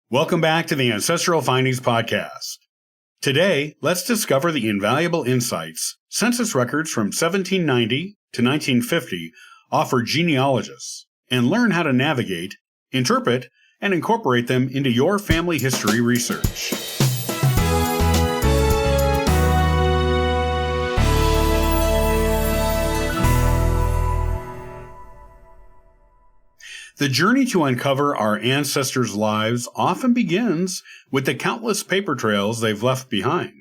Welcome back to the Ancestral Findings Podcast. Today, let's discover the invaluable insights census records from 1790 to 1950 offer genealogists, and learn how to navigate, interpret, and incorporate them into your family history research. The journey to uncover our ancestors' lives often begins with the countless paper trails they've left behind.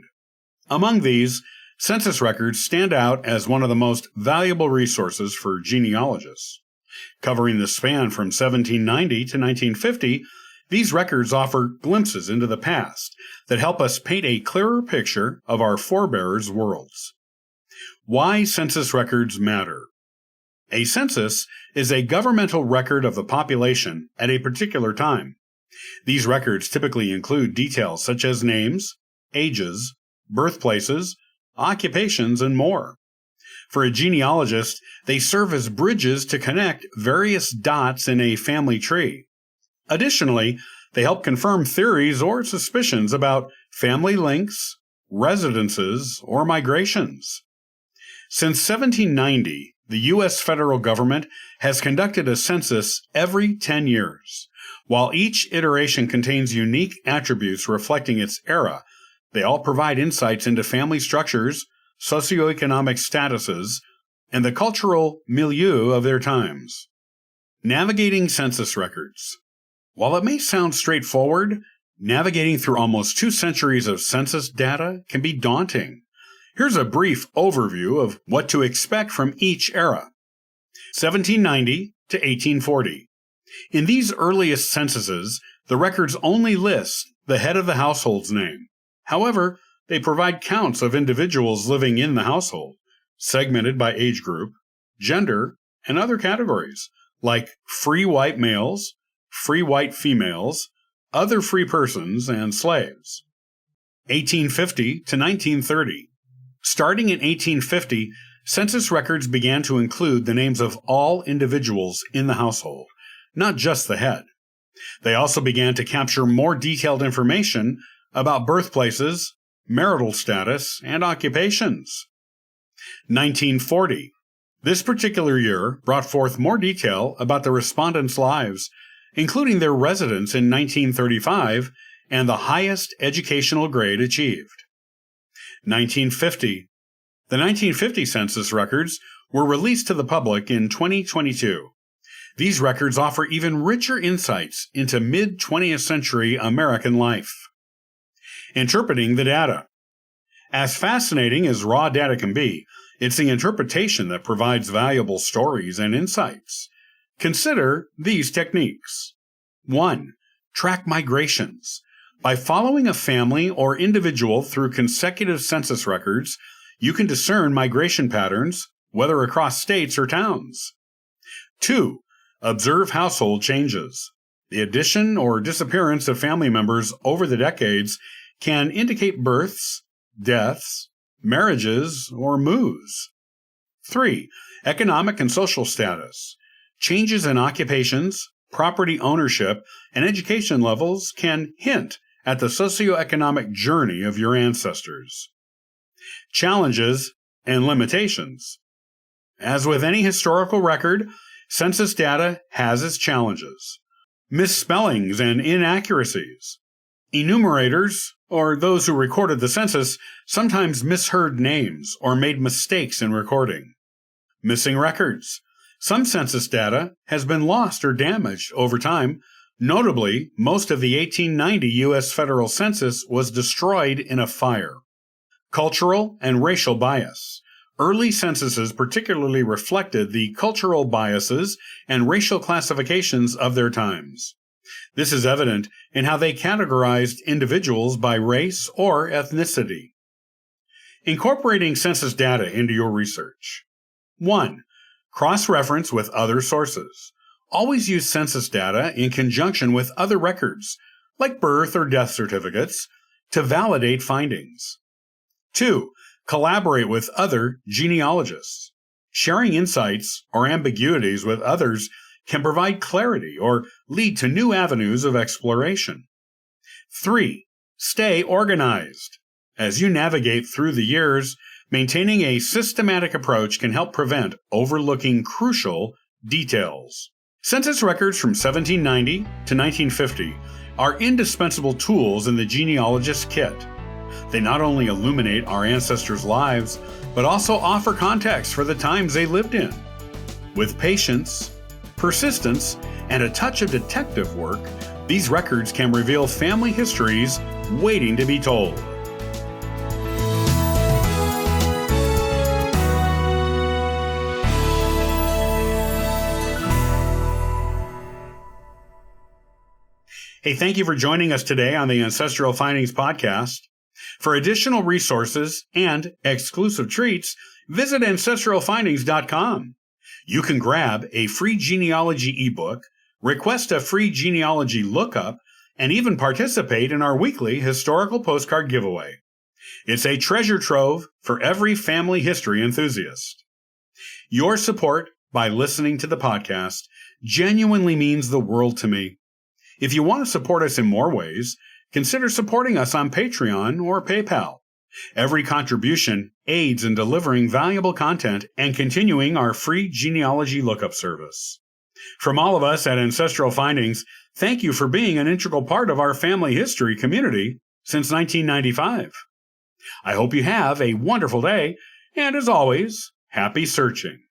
Among these, census records stand out as one of the most valuable resources for genealogists. Covering the span from 1790 to 1950, these records offer glimpses into the past that help us paint a clearer picture of our forebears' worlds. Why census records matter. A census is a governmental record of the population at a particular time. These records typically include details such as names, ages, birthplaces, occupations, and more. For a genealogist, they serve as bridges to connect various dots in a family tree. Additionally, they help confirm theories or suspicions about family links, residences, or migrations. Since 1790, the U.S. federal government has conducted a census every 10 years. While each iteration contains unique attributes reflecting its era, they all provide insights into family structures, socioeconomic statuses, and the cultural milieu of their times. Navigating census records. While it may sound straightforward, navigating through almost 2 centuries of census data can be daunting. Here's a brief overview of what to expect from each era. 1790 to 1840. In these earliest censuses, the records only list the head of the household's name. However, they provide counts of individuals living in the household, segmented by age group, gender, and other categories, like free white males, free white females, other free persons, and slaves. 1850 to 1930. Starting in 1850, census records began to include the names of all individuals in the household, not just the head. They also began to capture more detailed information about birthplaces, marital status, and occupations. 1940. This particular year brought forth more detail about the respondents' lives, including their residence in 1935 and the highest educational grade achieved. 1950. The 1950 census records were released to the public in 2022. These records offer even richer insights into mid-20th century American life. Interpreting the data. As fascinating as raw data can be, it's the interpretation that provides valuable stories and insights. Consider these techniques. 1. Track migrations. By following a family or individual through consecutive census records, you can discern migration patterns, whether across states or towns. 2. Observe household changes. The addition or disappearance of family members over the decades can indicate births, deaths, marriages, or moves. 3. Economic and social status. Changes in occupations, property ownership, and education levels can hint at the socioeconomic journey of your ancestors. Challenges and limitations. As with any historical record, census data has its challenges. Misspellings and inaccuracies. Enumerators, or those who recorded the census, sometimes misheard names or made mistakes in recording. Missing records. Some census data has been lost or damaged over time. Notably, most of the 1890 U.S. federal census was destroyed in a fire. Cultural and racial bias. Early censuses particularly reflected the cultural biases and racial classifications of their times. This is evident in how they categorized individuals by race or ethnicity. Incorporating census data into your research. 1. Cross-reference with other sources. Always use census data in conjunction with other records, like birth or death certificates, to validate findings. 2. Collaborate with other genealogists. Sharing insights or ambiguities with others can provide clarity or lead to new avenues of exploration. 3. Stay organized. As you navigate through the years, maintaining a systematic approach can help prevent overlooking crucial details. Census records from 1790 to 1950 are indispensable tools in the genealogist's kit. They not only illuminate our ancestors' lives, but also offer context for the times they lived in. With patience, persistence, and a touch of detective work, these records can reveal family histories waiting to be told. Hey, thank you for joining us today on the Ancestral Findings podcast. For additional resources and exclusive treats, visit ancestralfindings.com. You can grab a free genealogy ebook, request a free genealogy lookup, and even participate in our weekly historical postcard giveaway. It's a treasure trove for every family history enthusiast. Your support by listening to the podcast genuinely means the world to me. If you want to support us in more ways, consider supporting us on Patreon or PayPal. Every contribution aids in delivering valuable content and continuing our free genealogy lookup service. From all of us at Ancestral Findings, thank you for being an integral part of our family history community since 1995. I hope you have a wonderful day, and as always, happy searching.